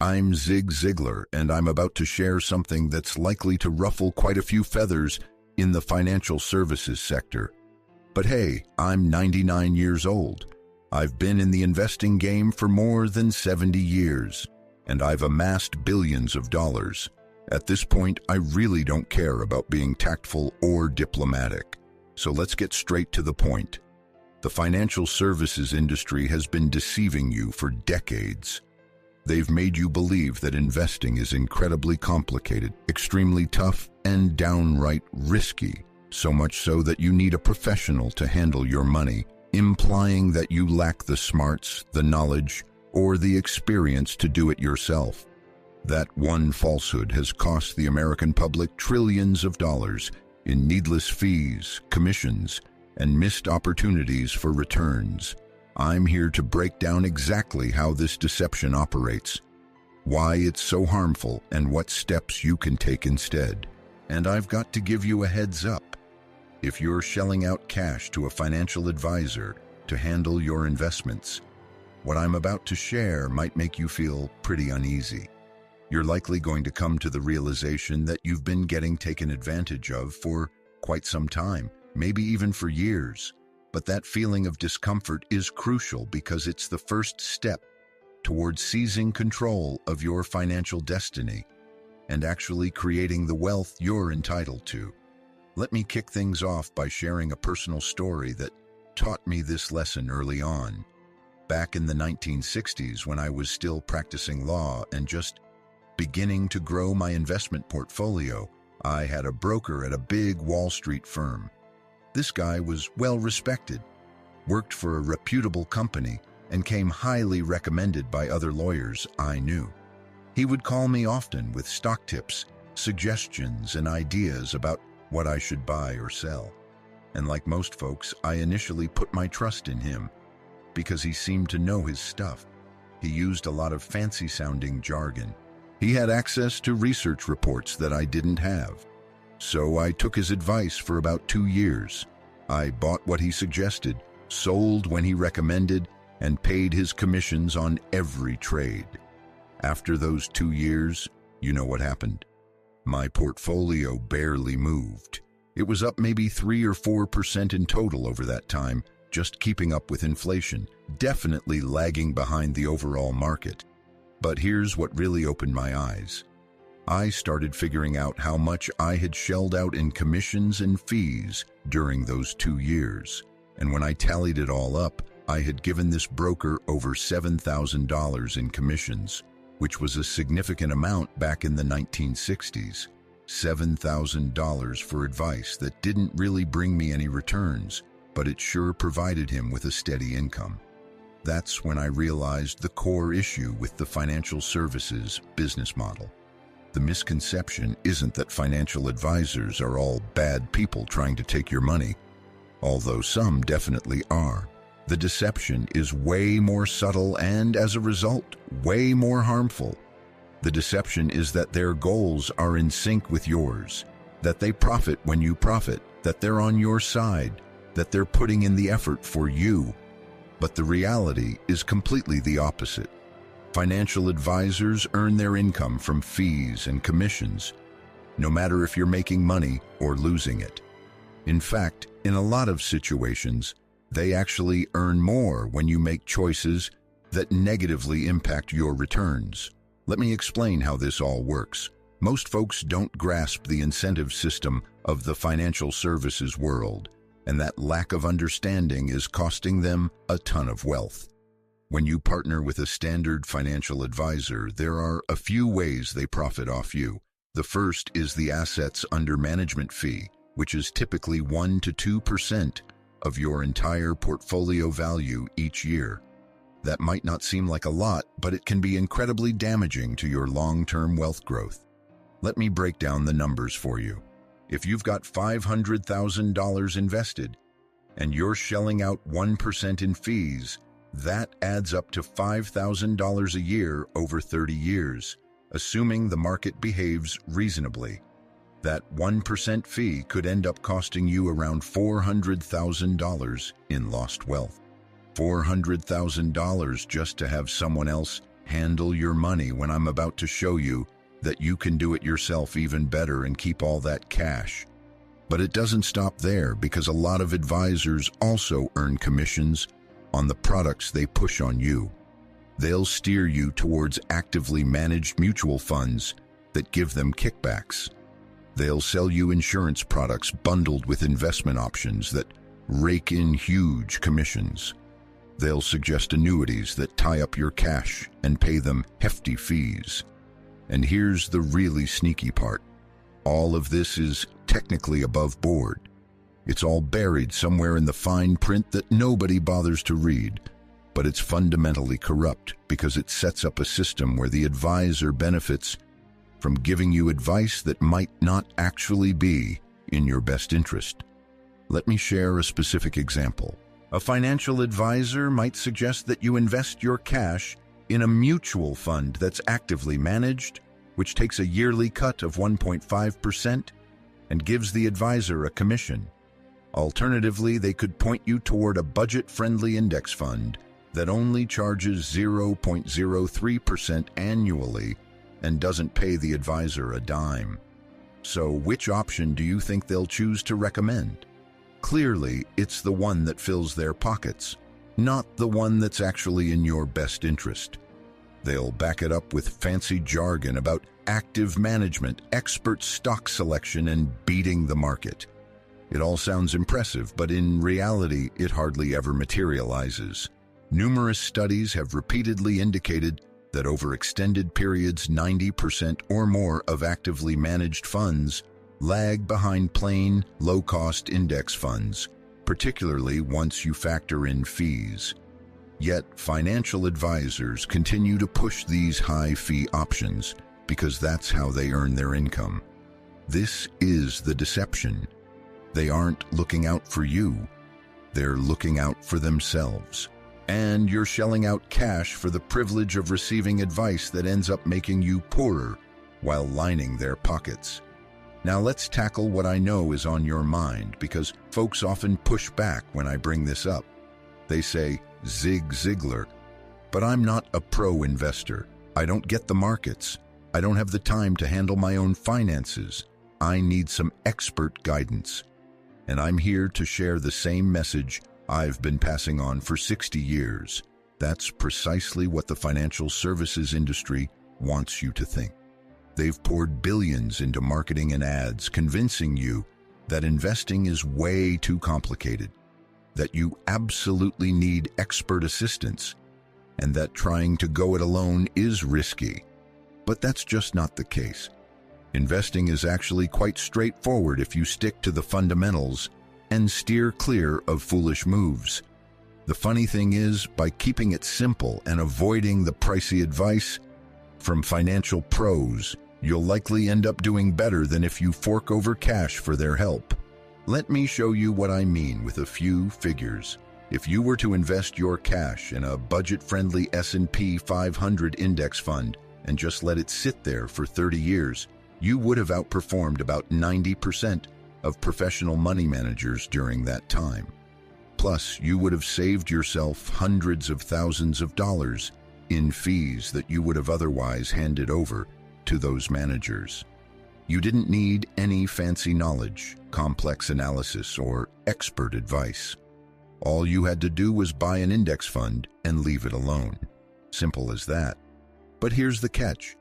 I'm Zig Ziglar, and I'm about to share something that's likely to ruffle quite a few feathers in the financial services sector. But hey, I'm 99 years old. I've been in the investing game for more than 70 years, and I've amassed billions of dollars. At this point, I really don't care about being tactful or diplomatic. So let's get straight to the point. The financial services industry has been deceiving you for decades. They've made you believe that investing is incredibly complicated, extremely tough, and downright risky, so much so that you need a professional to handle your money, implying that you lack the smarts, the knowledge, or the experience to do it yourself. That one falsehood has cost the American public trillions of dollars in needless fees, commissions, and missed opportunities for returns. I'm here to break down exactly how this deception operates, why it's so harmful, and what steps you can take instead. And I've got to give you a heads up. If you're shelling out cash to a financial advisor to handle your investments, what I'm about to share might make you feel pretty uneasy. You're likely going to come to the realization that you've been getting taken advantage of for quite some time, maybe even for years. But that feeling of discomfort is crucial because it's the first step towards seizing control of your financial destiny and actually creating the wealth you're entitled to. Let me kick things off by sharing a personal story that taught me this lesson early on. Back in the 1960s, when I was still practicing law and just beginning to grow my investment portfolio, I had a broker at a big Wall Street firm. This guy was well respected, worked for a reputable company, and came highly recommended by other lawyers I knew. He would call me often with stock tips, suggestions, and ideas about what I should buy or sell. And like most folks, I initially put my trust in him because he seemed to know his stuff. He used a lot of fancy-sounding jargon. He had access to research reports that I didn't have. So I took his advice for about 2 years. I bought what he suggested, sold when he recommended, and paid his commissions on every trade. After those 2 years, you know what happened. My portfolio barely moved. It was up maybe 3 or 4% in total over that time, just keeping up with inflation, definitely lagging behind the overall market. But here's what really opened my eyes. I started figuring out how much I had shelled out in commissions and fees during those 2 years. And when I tallied it all up, I had given this broker over $7,000 in commissions, which was a significant amount back in the 1960s. $7,000 for advice that didn't really bring me any returns, but it sure provided him with a steady income. That's when I realized the core issue with the financial services business model. The misconception isn't that financial advisors are all bad people trying to take your money, although some definitely are. The deception is way more subtle and, as a result, way more harmful. The deception is that their goals are in sync with yours, that they profit when you profit, that they're on your side, that they're putting in the effort for you. But the reality is completely the opposite. Financial advisors earn their income from fees and commissions, no matter if you're making money or losing it. In fact, in a lot of situations, they actually earn more when you make choices that negatively impact your returns. Let me explain how this all works. Most folks don't grasp the incentive system of the financial services world, and that lack of understanding is costing them a ton of wealth. When you partner with a standard financial advisor, there are a few ways they profit off you. The first is the assets under management fee, which is typically 1 to 2% of your entire portfolio value each year. That might not seem like a lot, but it can be incredibly damaging to your long-term wealth growth. Let me break down the numbers for you. If you've got $500,000 invested and you're shelling out 1% in fees, that adds up to $5,000 a year over 30 years, assuming the market behaves reasonably. That 1% fee could end up costing you around $400,000 in lost wealth. $400,000 just to have someone else handle your money when I'm about to show you that you can do it yourself even better and keep all that cash. But it doesn't stop there, because a lot of advisors also earn commissions on the products they push on you. They'll steer you towards actively managed mutual funds that give them kickbacks. They'll sell you insurance products bundled with investment options that rake in huge commissions. They'll suggest annuities that tie up your cash and pay them hefty fees. And here's the really sneaky part. All of this is technically above board. It's all buried somewhere in the fine print that nobody bothers to read, but it's fundamentally corrupt because it sets up a system where the advisor benefits from giving you advice that might not actually be in your best interest. Let me share a specific example. A financial advisor might suggest that you invest your cash in a mutual fund that's actively managed, which takes a yearly cut of 1.5% and gives the advisor a commission. Alternatively, they could point you toward a budget-friendly index fund that only charges 0.03% annually and doesn't pay the advisor a dime. So which option do you think they'll choose to recommend? Clearly, it's the one that fills their pockets, not the one that's actually in your best interest. They'll back it up with fancy jargon about active management, expert stock selection, and beating the market. It all sounds impressive, but in reality, it hardly ever materializes. Numerous studies have repeatedly indicated that over extended periods, 90% or more of actively managed funds lag behind plain, low-cost index funds, particularly once you factor in fees. Yet, financial advisors continue to push these high-fee options because that's how they earn their income. This is the deception. They aren't looking out for you. They're looking out for themselves. And you're shelling out cash for the privilege of receiving advice that ends up making you poorer while lining their pockets. Now let's tackle what I know is on your mind, because folks often push back when I bring this up. They say, Zig Ziglar, but I'm not a pro investor. I don't get the markets. I don't have the time to handle my own finances. I need some expert guidance. And I'm here to share the same message I've been passing on for 60 years. That's precisely what the financial services industry wants you to think. They've poured billions into marketing and ads, convincing you that investing is way too complicated, that you absolutely need expert assistance, and that trying to go it alone is risky. But that's just not the case. Investing is actually quite straightforward if you stick to the fundamentals and steer clear of foolish moves. The funny thing is, by keeping it simple and avoiding the pricey advice from financial pros, you'll likely end up doing better than if you fork over cash for their help. Let me show you what I mean with a few figures. If you were to invest your cash in a budget-friendly S&P 500 index fund and just let it sit there for 30 years, you would have outperformed about 90% of professional money managers during that time. Plus, you would have saved yourself hundreds of thousands of dollars in fees that you would have otherwise handed over to those managers. You didn't need any fancy knowledge, complex analysis, or expert advice. All you had to do was buy an index fund and leave it alone. Simple as that. But here's the catch.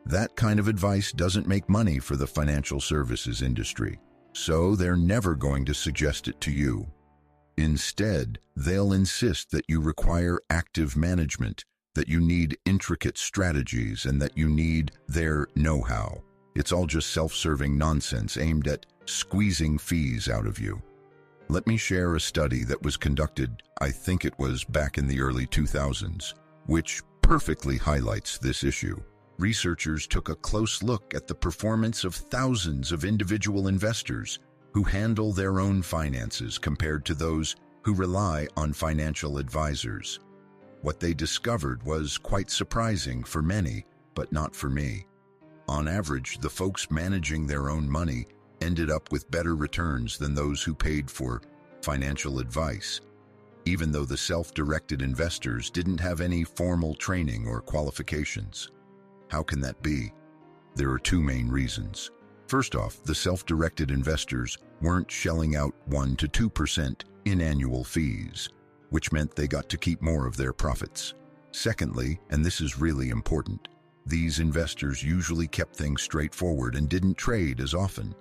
That kind of advice doesn't make money for the financial services industry, so they're never going to suggest it to you. Instead, they'll insist that you require active management, that you need intricate strategies, and that you need their know-how. It's all just self-serving nonsense aimed at squeezing fees out of you. Let me share a study that was conducted, I think it was back in the early 2000s, which perfectly highlights this issue. Researchers took a close look at the performance of thousands of individual investors who handle their own finances compared to those who rely on financial advisors. What they discovered was quite surprising for many, but not for me. On average, the folks managing their own money ended up with better returns than those who paid for financial advice. even though the self-directed investors didn't have any formal training or qualifications. How can that be? There are two main reasons. First off, the self-directed investors weren't shelling out 1 to 2% in annual fees, which meant they got to keep more of their profits. Secondly, and this is really important, these investors usually kept things straightforward and didn't trade as often.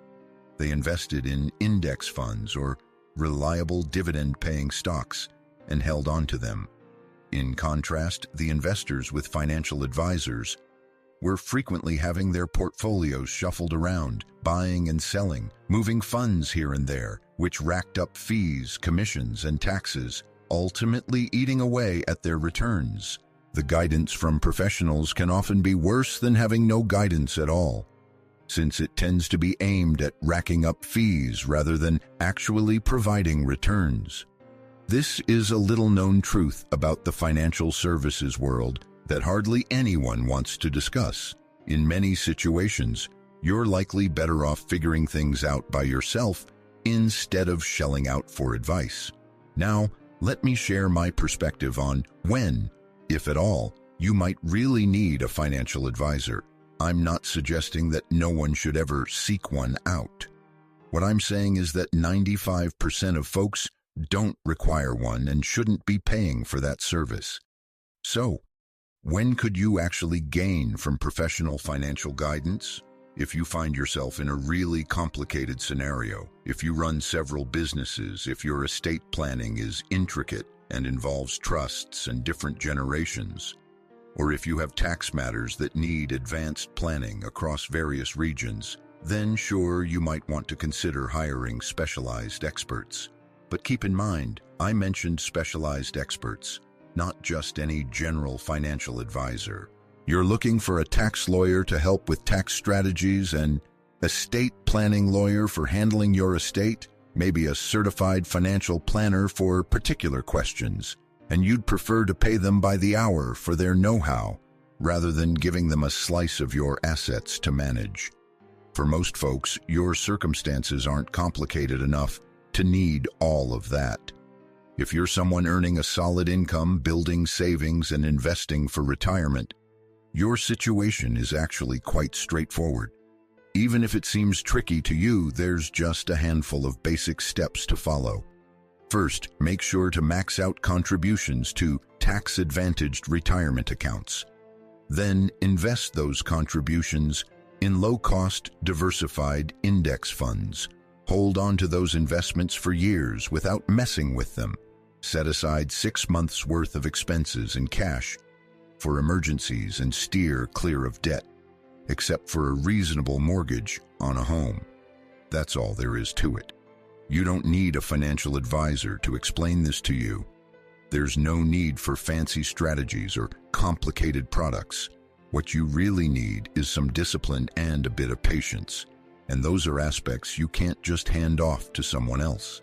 They invested in index funds or reliable dividend-paying stocks and held on to them. In contrast, the investors with financial advisors were frequently having their portfolios shuffled around, buying and selling, moving funds here and there, which racked up fees, commissions, and taxes, ultimately eating away at their returns. The guidance from professionals can often be worse than having no guidance at all, since it tends to be aimed at racking up fees rather than actually providing returns. This is a little-known truth about the financial services world that hardly anyone wants to discuss. In many situations, you're likely better off figuring things out by yourself instead of shelling out for advice. Now, let me share my perspective on when, if at all, you might really need a financial advisor. I'm not suggesting that no one should ever seek one out. What I'm saying is that 95% of folks don't require one and shouldn't be paying for that service. So, when could you actually gain from professional financial guidance? If you find yourself in a really complicated scenario, if you run several businesses, if your estate planning is intricate and involves trusts and different generations, or if you have tax matters that need advanced planning across various regions, then sure, you might want to consider hiring specialized experts. But keep in mind, I mentioned specialized experts, not just any general financial advisor. You're looking for a tax lawyer to help with tax strategies, and estate planning lawyer for handling your estate, maybe a certified financial planner for particular questions, and you'd prefer to pay them by the hour for their know-how, rather than giving them a slice of your assets to manage. For most folks, your circumstances aren't complicated enough to need all of that. If you're someone earning a solid income, building savings, and investing for retirement, your situation is actually quite straightforward. Even if it seems tricky to you, there's just a handful of basic steps to follow. First, make sure to max out contributions to tax-advantaged retirement accounts. Then, invest those contributions in low-cost, diversified index funds. Hold on to those investments for years without messing with them. Set aside 6 months' worth of expenses in cash for emergencies and steer clear of debt, except for a reasonable mortgage on a home. That's all there is to it. You don't need a financial advisor to explain this to you. There's no need for fancy strategies or complicated products. What you really need is some discipline and a bit of patience, and those are aspects you can't just hand off to someone else.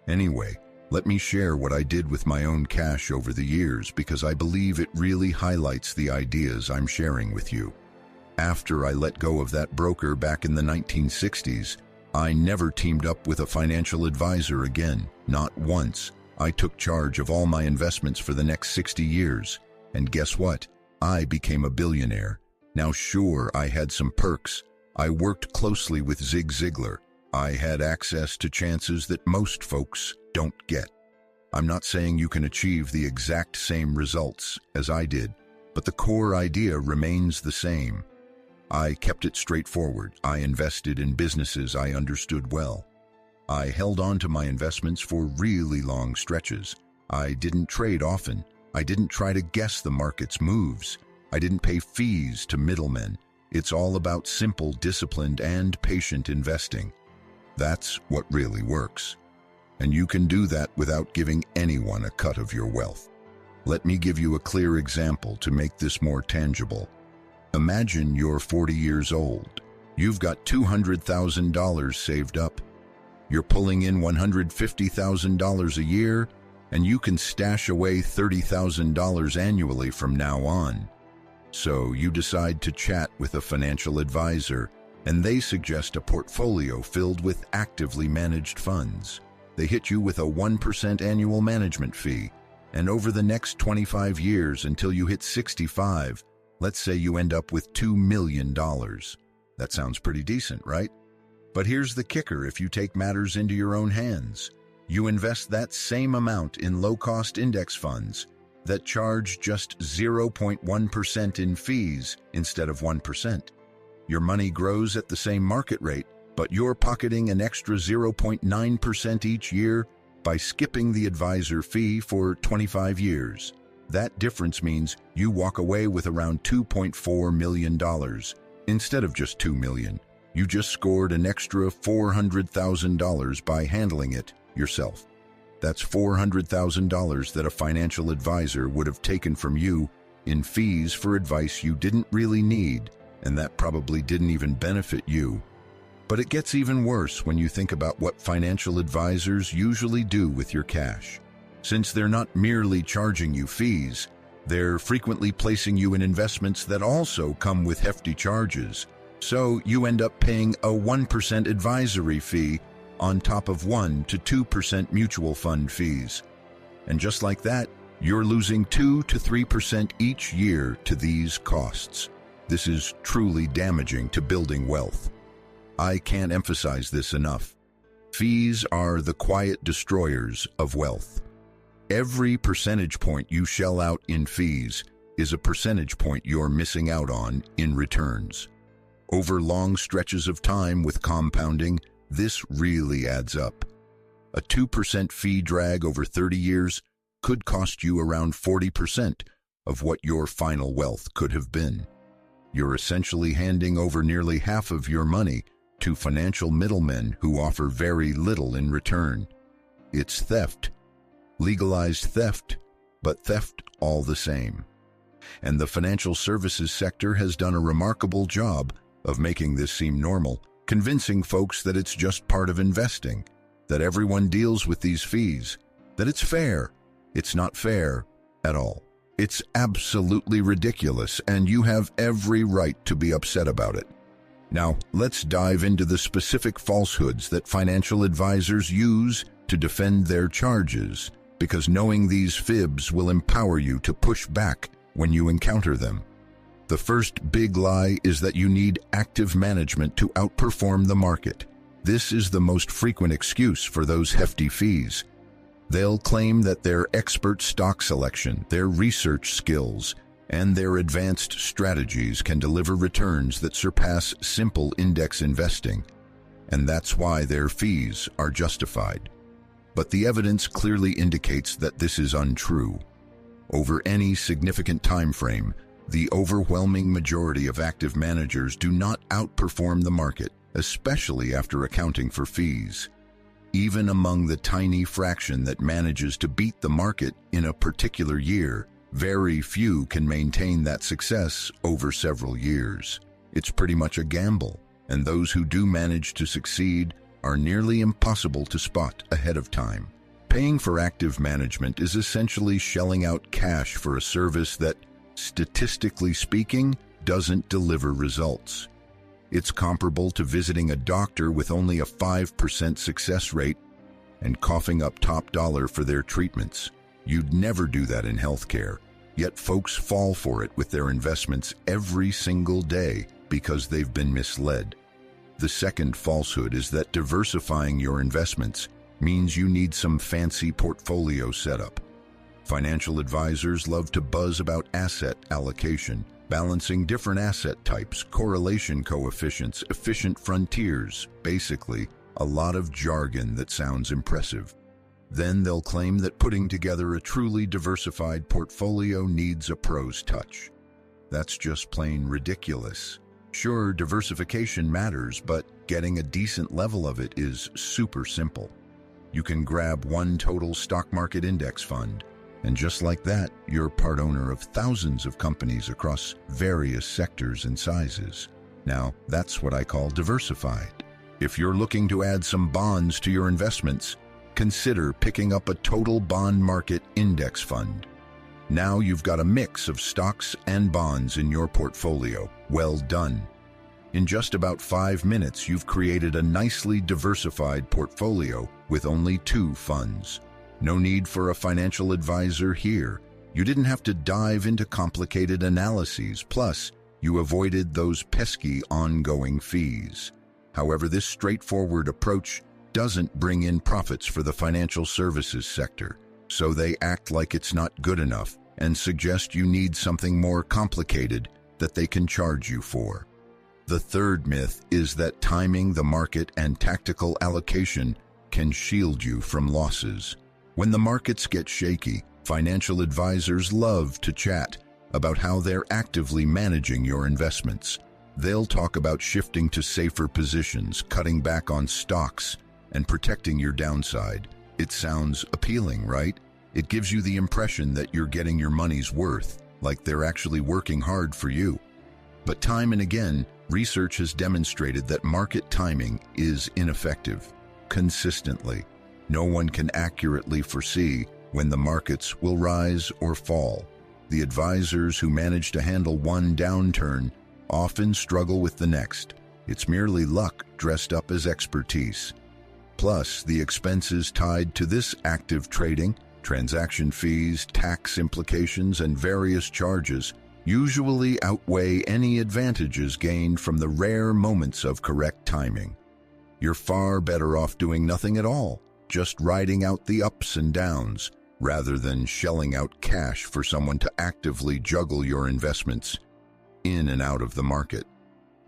Anyway, let me share what I did with my own cash over the years, because I believe it really highlights the ideas I'm sharing with you. After I let go of that broker back in the 1960s, I never teamed up with a financial advisor again, not once. I took charge of all my investments for the next 60 years, and guess what? I became a billionaire. Now sure, I had some perks. I worked closely with Zig Ziglar. I had access to chances that most folks don't get. I'm not saying you can achieve the exact same results as I did, but the core idea remains the same. I kept it straightforward. I invested in businesses I understood well. I held on to my investments for really long stretches. I didn't trade often. I didn't try to guess the market's moves. I didn't pay fees to middlemen. It's all about simple, disciplined, and patient investing. That's what really works. And you can do that without giving anyone a cut of your wealth. Let me give you a clear example to make this more tangible. Imagine you're 40 years old. You've got $200,000 saved up. You're pulling in $150,000 a year, and you can stash away $30,000 annually from now on. So you decide to chat with a financial advisor, and they suggest a portfolio filled with actively managed funds. They hit you with a 1% annual management fee, and over the next 25 years until you hit 65, let's say you end up with $2 million. That sounds pretty decent, right? But here's the kicker: if you take matters into your own hands, you invest that same amount in low-cost index funds that charge just 0.1% in fees instead of 1%. Your money grows at the same market rate, but you're pocketing an extra 0.9% each year by skipping the advisor fee for 25 years. That difference means you walk away with around $2.4 million instead of just $2 million. You just scored an extra $400,000 by handling it yourself. That's $400,000 that a financial advisor would have taken from you in fees for advice you didn't really need, and that probably didn't even benefit you. But it gets even worse when you think about what financial advisors usually do with your cash. Since they're not merely charging you fees, they're frequently placing you in investments that also come with hefty charges. So you end up paying a 1% advisory fee on top of 1 to 2% mutual fund fees. And just like that, you're losing 2 to 3% each year to these costs. This is truly damaging to building wealth. I can't emphasize this enough. Fees are the quiet destroyers of wealth. Every percentage point you shell out in fees is a percentage point you're missing out on in returns. Over long stretches of time with compounding, this really adds up. A 2% fee drag over 30 years could cost you around 40% of what your final wealth could have been. You're essentially handing over nearly half of your money to financial middlemen who offer very little in return. It's theft. Legalized theft, but theft all the same. And the financial services sector has done a remarkable job of making this seem normal, convincing folks that it's just part of investing, that everyone deals with these fees, that it's fair. It's not fair at all. It's absolutely ridiculous, and you have every right to be upset about it. Now, let's dive into the specific falsehoods that financial advisors use to defend their charges, because knowing these fibs will empower you to push back when you encounter them. The first big lie is that you need active management to outperform the market. This is the most frequent excuse for those hefty fees. They'll claim that their expert stock selection, their research skills, and their advanced strategies can deliver returns that surpass simple index investing, and that's why their fees are justified. But the evidence clearly indicates that this is untrue. Over any significant time frame, the overwhelming majority of active managers do not outperform the market, especially after accounting for fees. Even among the tiny fraction that manages to beat the market in a particular year, very few can maintain that success over several years. It's pretty much a gamble, and those who do manage to succeed are nearly impossible to spot ahead of time. Paying for active management is essentially shelling out cash for a service that, statistically speaking, doesn't deliver results. It's comparable to visiting a doctor with only a 5% success rate and coughing up top dollar for their treatments. You'd never do that in healthcare, yet folks fall for it with their investments every single day because they've been misled. The second falsehood is that diversifying your investments means you need some fancy portfolio setup. Financial advisors love to buzz about asset allocation, balancing different asset types, correlation coefficients, efficient frontiers, basically a lot of jargon that sounds impressive. Then they'll claim that putting together a truly diversified portfolio needs a pro's touch. That's just plain ridiculous. Sure, diversification matters, but getting a decent level of it is super simple. You can grab one total stock market index fund, and just like that, you're part owner of thousands of companies across various sectors and sizes. Now, that's what I call diversified. If you're looking to add some bonds to your investments, consider picking up a total bond market index fund. Now you've got a mix of stocks and bonds in your portfolio. Well done. In just about 5 minutes, you've created a nicely diversified portfolio with only 2 funds. No need for a financial advisor here. You didn't have to dive into complicated analyses. Plus, you avoided those pesky ongoing fees. However, this straightforward approach doesn't bring in profits for the financial services sector, so they act like it's not good enough and suggest you need something more complicated that they can charge you for. The third myth is that timing the market and tactical allocation can shield you from losses. When the markets get shaky, financial advisors love to chat about how they're actively managing your investments. They'll talk about shifting to safer positions, cutting back on stocks, and protecting your downside. It sounds appealing, right? It gives you the impression that you're getting your money's worth, like they're actually working hard for you. But time and again, research has demonstrated that market timing is ineffective. Consistently, no one can accurately foresee when the markets will rise or fall. The advisors who manage to handle one downturn often struggle with the next. It's merely luck dressed up as expertise. Plus, the expenses tied to this active trading, transaction fees, tax implications, and various charges usually outweigh any advantages gained from the rare moments of correct timing. You're far better off doing nothing at all, just riding out the ups and downs, rather than shelling out cash for someone to actively juggle your investments in and out of the market.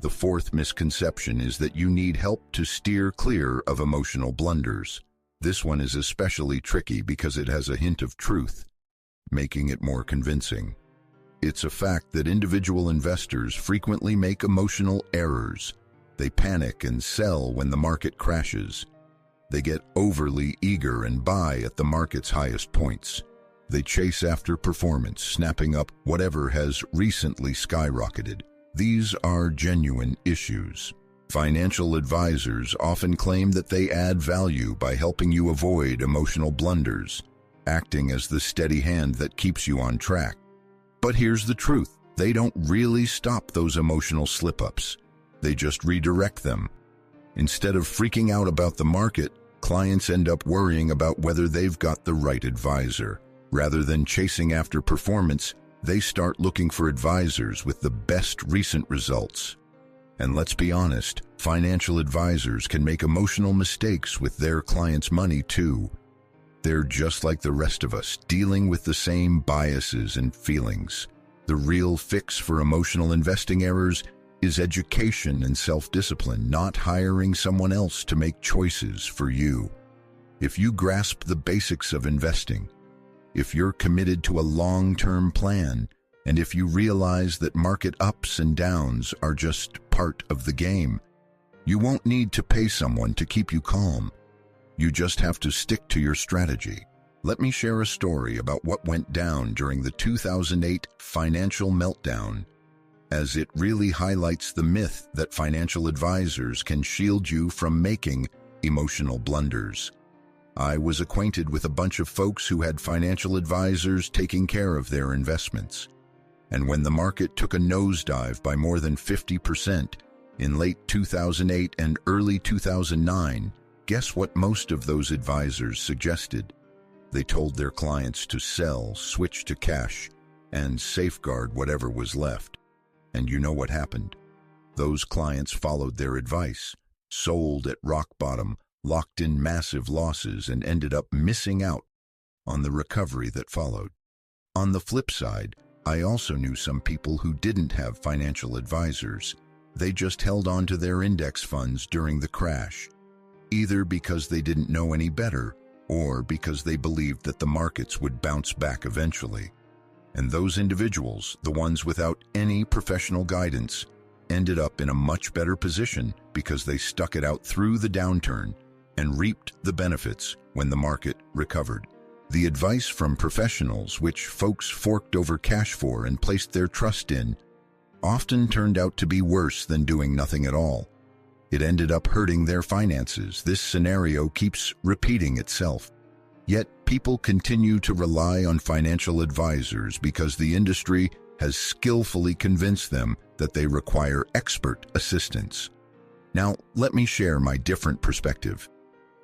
The fourth misconception is that you need help to steer clear of emotional blunders. This one is especially tricky because it has a hint of truth, making it more convincing. It's a fact that individual investors frequently make emotional errors. They panic and sell when the market crashes. They get overly eager and buy at the market's highest points. They chase after performance, snapping up whatever has recently skyrocketed. These are genuine issues. Financial advisors often claim that they add value by helping you avoid emotional blunders, acting as the steady hand that keeps you on track. But here's the truth. They don't really stop those emotional slip-ups. They just redirect them. Instead of freaking out about the market, clients end up worrying about whether they've got the right advisor. Rather than chasing after performance, they start looking for advisors with the best recent results. And let's be honest, financial advisors can make emotional mistakes with their clients' money too. They're just like the rest of us, dealing with the same biases and feelings. The real fix for emotional investing errors is education and self-discipline, not hiring someone else to make choices for you. If you grasp the basics of investing, if you're committed to a long-term plan, and if you realize that market ups and downs are just part of the game, you won't need to pay someone to keep you calm. You just have to stick to your strategy. Let me share a story about what went down during the 2008 financial meltdown, as it really highlights the myth that financial advisors can shield you from making emotional blunders. I was acquainted with a bunch of folks who had financial advisors taking care of their investments. And when the market took a nosedive by more than 50% in late 2008 and early 2009, guess what most of those advisors suggested? They told their clients to sell, switch to cash, and safeguard whatever was left. And you know what happened? Those clients followed their advice, sold at rock bottom, locked in massive losses, and ended up missing out on the recovery that followed. On the flip side, I also knew some people who didn't have financial advisors. They just held on to their index funds during the crash, either because they didn't know any better or because they believed that the markets would bounce back eventually. And those individuals, the ones without any professional guidance, ended up in a much better position because they stuck it out through the downturn and reaped the benefits when the market recovered. The advice from professionals, which folks forked over cash for and placed their trust in, often turned out to be worse than doing nothing at all. It ended up hurting their finances. This scenario keeps repeating itself. Yet people continue to rely on financial advisors because the industry has skillfully convinced them that they require expert assistance. Now, let me share my different perspective.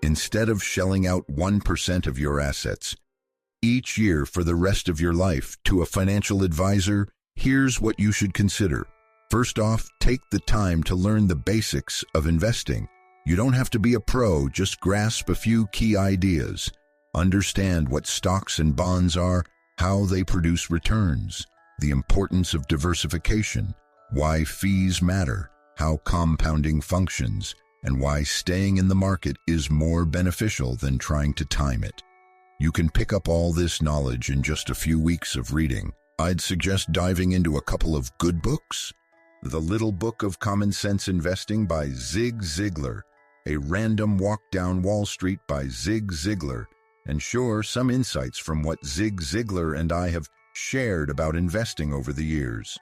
Instead of shelling out 1% of your assets each year for the rest of your life to a financial advisor, here's what you should consider. First off, take the time to learn the basics of investing. You don't have to be a pro, just grasp a few key ideas. Understand what stocks and bonds are, how they produce returns, the importance of diversification, why fees matter, how compounding functions, and why staying in the market is more beneficial than trying to time it. You can pick up all this knowledge in just a few weeks of reading. I'd suggest diving into a couple of good books. The Little Book of Common Sense Investing by Zig Ziglar, A Random Walk Down Wall Street by Zig Ziglar, and sure, some insights from what Zig Ziglar and I have shared about investing over the years.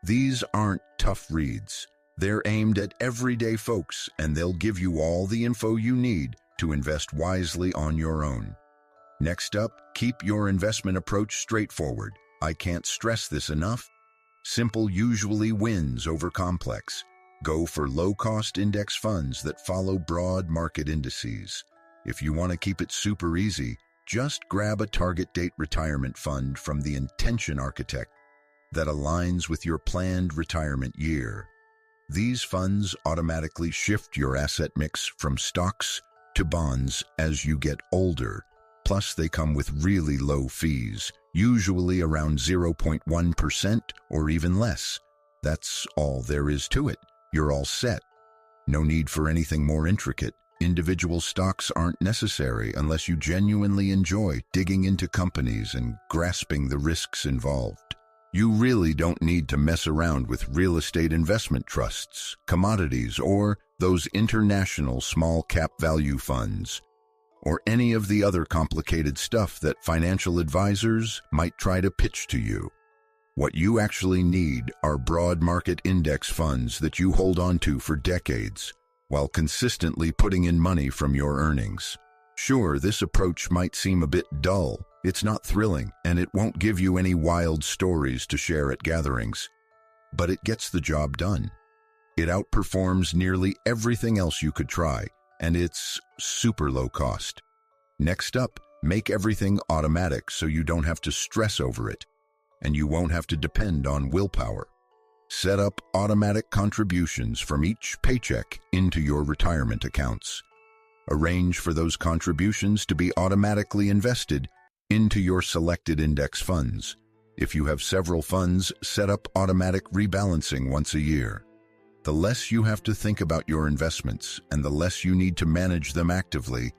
These aren't tough reads. They're aimed at everyday folks, and they'll give you all the info you need to invest wisely on your own. Next up, keep your investment approach straightforward. I can't stress this enough. Simple usually wins over complex. Go for low-cost index funds that follow broad market indices. If you want to keep it super easy, just grab a target date retirement fund from the Intention Architect that aligns with your planned retirement year. These funds automatically shift your asset mix from stocks to bonds as you get older. Plus, they come with really low fees, usually around 0.1% or even less. That's all there is to it. You're all set. No need for anything more intricate. Individual stocks aren't necessary unless you genuinely enjoy digging into companies and grasping the risks involved. You really don't need to mess around with real estate investment trusts, commodities, or those international small-cap value funds, or any of the other complicated stuff that financial advisors might try to pitch to you. What you actually need are broad market index funds that you hold on to for decades, while consistently putting in money from your earnings. Sure, this approach might seem a bit dull. It's not thrilling, and it won't give you any wild stories to share at gatherings. But it gets the job done. It outperforms nearly everything else you could try, and it's super low cost. Next up, make everything automatic so you don't have to stress over it, and you won't have to depend on willpower. Set up automatic contributions from each paycheck into your retirement accounts. Arrange for those contributions to be automatically invested into your selected index funds. If you have several funds, set up automatic rebalancing once a year. The less you have to think about your investments and the less you need to manage them actively,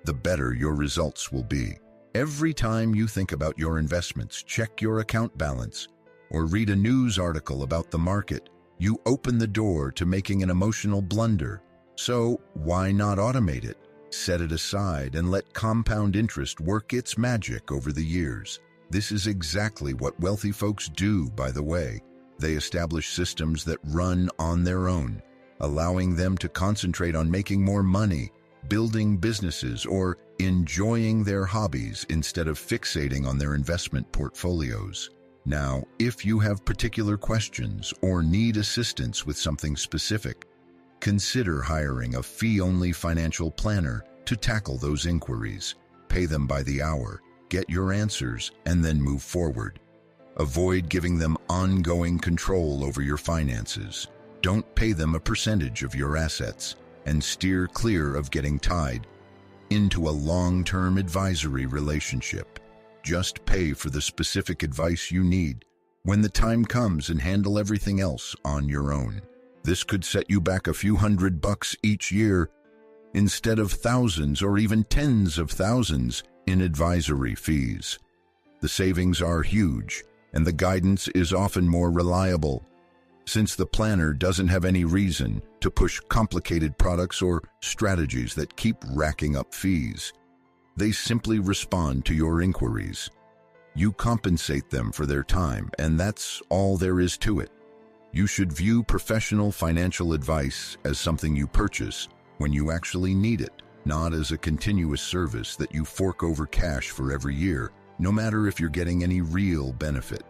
the better your results will be. Every time you think about your investments, check your account balance, or read a news article about the market, you open the door to making an emotional blunder. So why not automate it? Set it aside and let compound interest work its magic over the years. This is exactly what wealthy folks do, by the way. They establish systems that run on their own, allowing them to concentrate on making more money, building businesses, or enjoying their hobbies instead of fixating on their investment portfolios. Now, if you have particular questions or need assistance with something specific, consider hiring a fee-only financial planner to tackle those inquiries. Pay them by the hour, get your answers, and then move forward. Avoid giving them ongoing control over your finances. Don't pay them a percentage of your assets, and steer clear of getting tied into a long-term advisory relationship. Just pay for the specific advice you need when the time comes and handle everything else on your own. This could set you back a few $100 each year instead of thousands or even tens of thousands in advisory fees. The savings are huge, and the guidance is often more reliable, since the planner doesn't have any reason to push complicated products or strategies that keep racking up fees. They simply respond to your inquiries. You compensate them for their time, and that's all there is to it. You should view professional financial advice as something you purchase when you actually need it, not as a continuous service that you fork over cash for every year, no matter if you're getting any real benefit.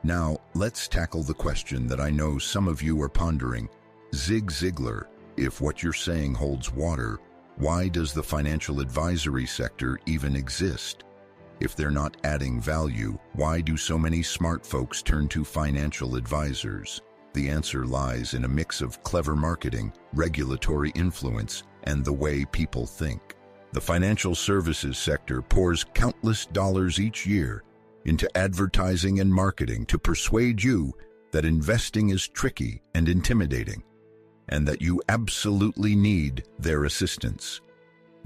Now, let's tackle the question that I know some of you are pondering. Zig Ziglar, if what you're saying holds water, why does the financial advisory sector even exist? If they're not adding value, why do so many smart folks turn to financial advisors? The answer lies in a mix of clever marketing, regulatory influence, and the way people think. The financial services sector pours countless dollars each year into advertising and marketing to persuade you that investing is tricky and intimidating, and that you absolutely need their assistance.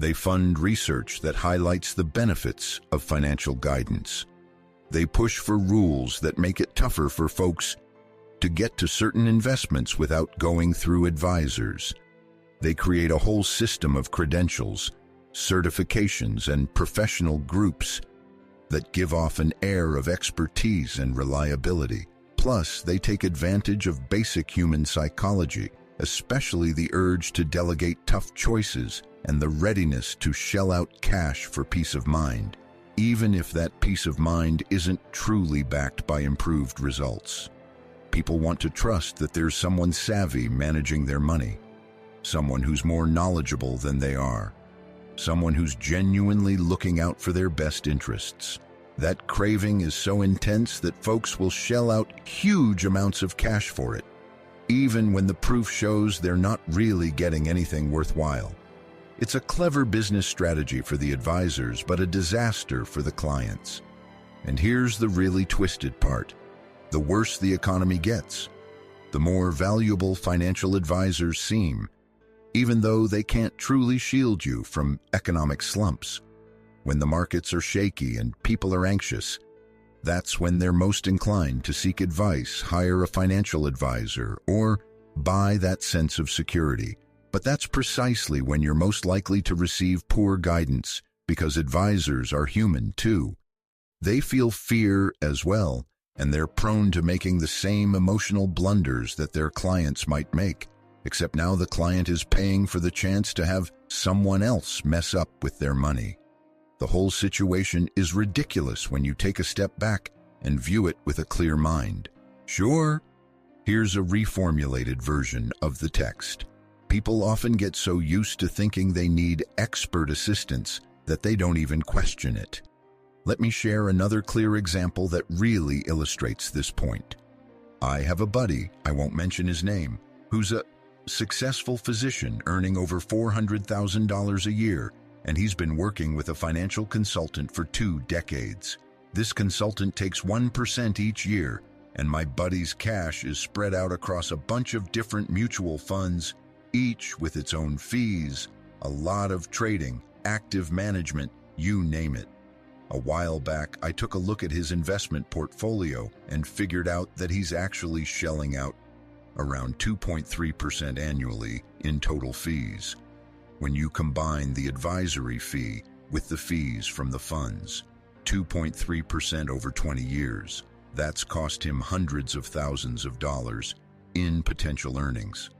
They fund research that highlights the benefits of financial guidance. They push for rules that make it tougher for folks to get to certain investments without going through advisors. They create a whole system of credentials, certifications, and professional groups that give off an air of expertise and reliability. Plus, they take advantage of basic human psychology, especially the urge to delegate tough choices and the readiness to shell out cash for peace of mind, even if that peace of mind isn't truly backed by improved results. People want to trust that there's someone savvy managing their money, someone who's more knowledgeable than they are, someone who's genuinely looking out for their best interests. That craving is so intense that folks will shell out huge amounts of cash for it, even when the proof shows they're not really getting anything worthwhile. It's a clever business strategy for the advisors, but a disaster for the clients. And here's the really twisted part. The worse the economy gets, the more valuable financial advisors seem, even though they can't truly shield you from economic slumps. When the markets are shaky and people are anxious, that's when they're most inclined to seek advice, hire a financial advisor, or buy that sense of security. But that's precisely when you're most likely to receive poor guidance, because advisors are human too. They feel fear as well, and they're prone to making the same emotional blunders that their clients might make, except now the client is paying for the chance to have someone else mess up with their money. The whole situation is ridiculous when you take a step back and view it with a clear mind. Sure, here's a reformulated version of the text. People often get so used to thinking they need expert assistance that they don't even question it. Let me share another clear example that really illustrates this point. I have a buddy, I won't mention his name, who's a successful physician earning over $400,000 a year, and he's been working with a financial consultant for 2 decades. This consultant takes 1% each year, and my buddy's cash is spread out across a bunch of different mutual funds, each with its own fees, a lot of trading, active management, you name it. A while back, I took a look at his investment portfolio and figured out that he's actually shelling out around 2.3% annually in total fees. When you combine the advisory fee with the fees from the funds, 2.3% over 20 years, that's cost him hundreds of thousands of dollars in potential earnings.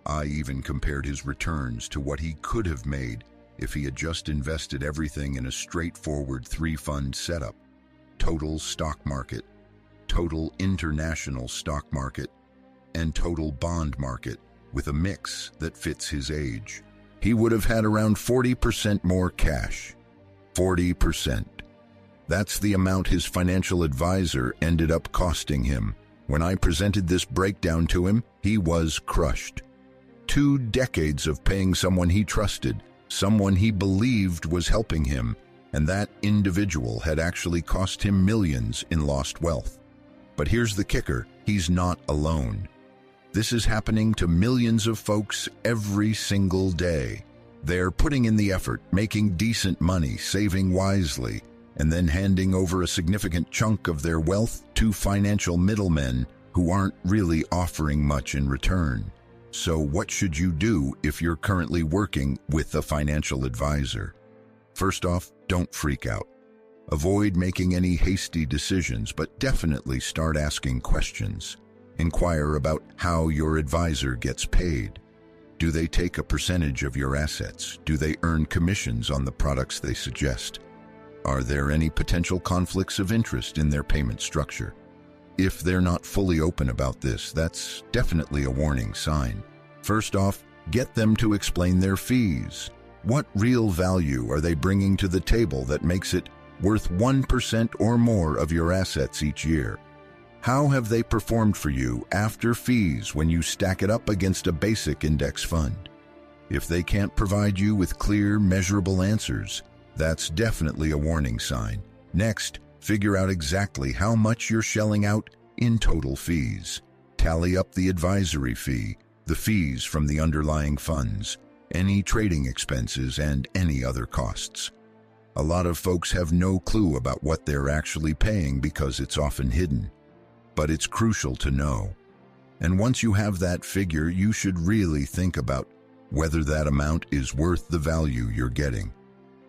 I even compared his returns to what he could have made if he had just invested everything in a straightforward 3-fund setup: total stock market, total international stock market, and total bond market, with a mix that fits his age. He would have had around 40% more cash. 40%. That's the amount his financial advisor ended up costing him. When I presented this breakdown to him, he was crushed. 2 decades of paying someone he trusted, someone he believed was helping him, and that individual had actually cost him millions in lost wealth. But here's the kicker, he's not alone. This is happening to millions of folks every single day. They're putting in the effort, making decent money, saving wisely, and then handing over a significant chunk of their wealth to financial middlemen who aren't really offering much in return. So what should you do if you're currently working with a financial advisor? First off, don't freak out. Avoid making any hasty decisions, but definitely start asking questions. Inquire about how your advisor gets paid. Do they take a percentage of your assets? Do they earn commissions on the products they suggest? Are there any potential conflicts of interest in their payment structure? If they're not fully open about this, that's definitely a warning sign. First off, get them to explain their fees. What real value are they bringing to the table that makes it worth 1% or more of your assets each year? How have they performed for you after fees when you stack it up against a basic index fund? If they can't provide you with clear, measurable answers, that's definitely a warning sign. Next, figure out exactly how much you're shelling out in total fees. Tally up the advisory fee, the fees from the underlying funds, any trading expenses, and any other costs. A lot of folks have no clue about what they're actually paying because it's often hidden. But it's crucial to know. And once you have that figure, you should really think about whether that amount is worth the value you're getting.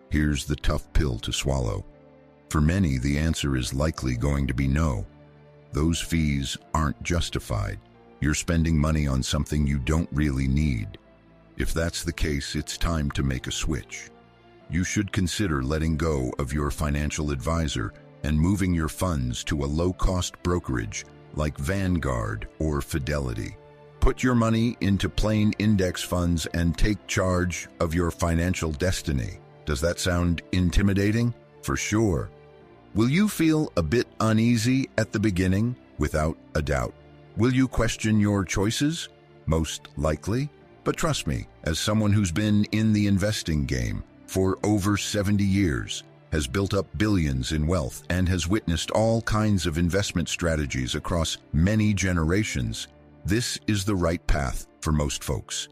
Here's the tough pill to swallow. For many, the answer is likely going to be no. Those fees aren't justified. You're spending money on something you don't really need. If that's the case, it's time to make a switch. You should consider letting go of your financial advisor and moving your funds to a low-cost brokerage like Vanguard or Fidelity. Put your money into plain index funds and take charge of your financial destiny. Does that sound intimidating? For sure. Will you feel a bit uneasy at the beginning? Without a doubt. Will you question your choices? Most likely. But trust me, as someone who's been in the investing game for over 70 years, has built up billions in wealth, and has witnessed all kinds of investment strategies across many generations, this is the right path for most folks.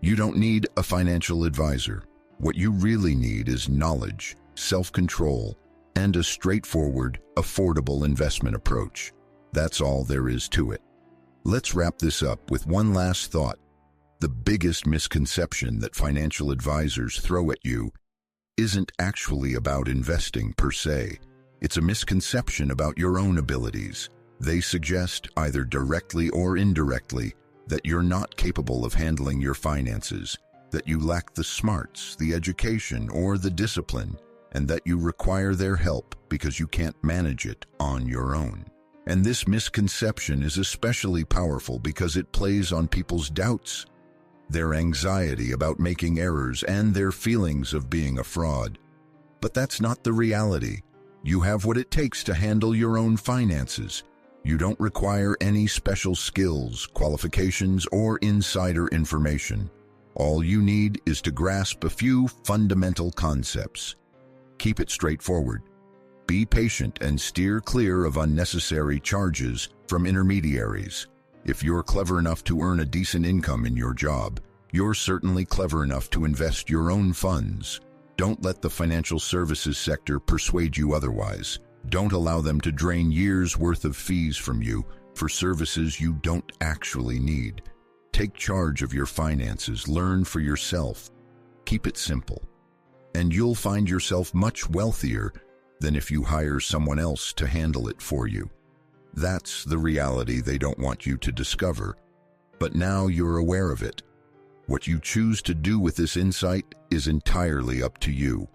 You don't need a financial advisor. What you really need is knowledge, self-control, and a straightforward, affordable investment approach. That's all there is to it. Let's wrap this up with one last thought. The biggest misconception that financial advisors throw at you isn't actually about investing per se. It's a misconception about your own abilities. They suggest, either directly or indirectly, that you're not capable of handling your finances, that you lack the smarts, the education, or the discipline, and that you require their help because you can't manage it on your own. And this misconception is especially powerful because it plays on people's doubts, their anxiety about making errors, and their feelings of being a fraud. But that's not the reality. You have what it takes to handle your own finances. You don't require any special skills, qualifications, or insider information. All you need is to grasp a few fundamental concepts. Keep it straightforward. Be patient and steer clear of unnecessary charges from intermediaries. If you're clever enough to earn a decent income in your job, you're certainly clever enough to invest your own funds. Don't let the financial services sector persuade you otherwise. Don't allow them to drain years' worth of fees from you for services you don't actually need. Take charge of your finances, learn for yourself. Keep it simple. And you'll find yourself much wealthier than if you hire someone else to handle it for you. That's the reality they don't want you to discover, but now you're aware of it. What you choose to do with this insight is entirely up to you.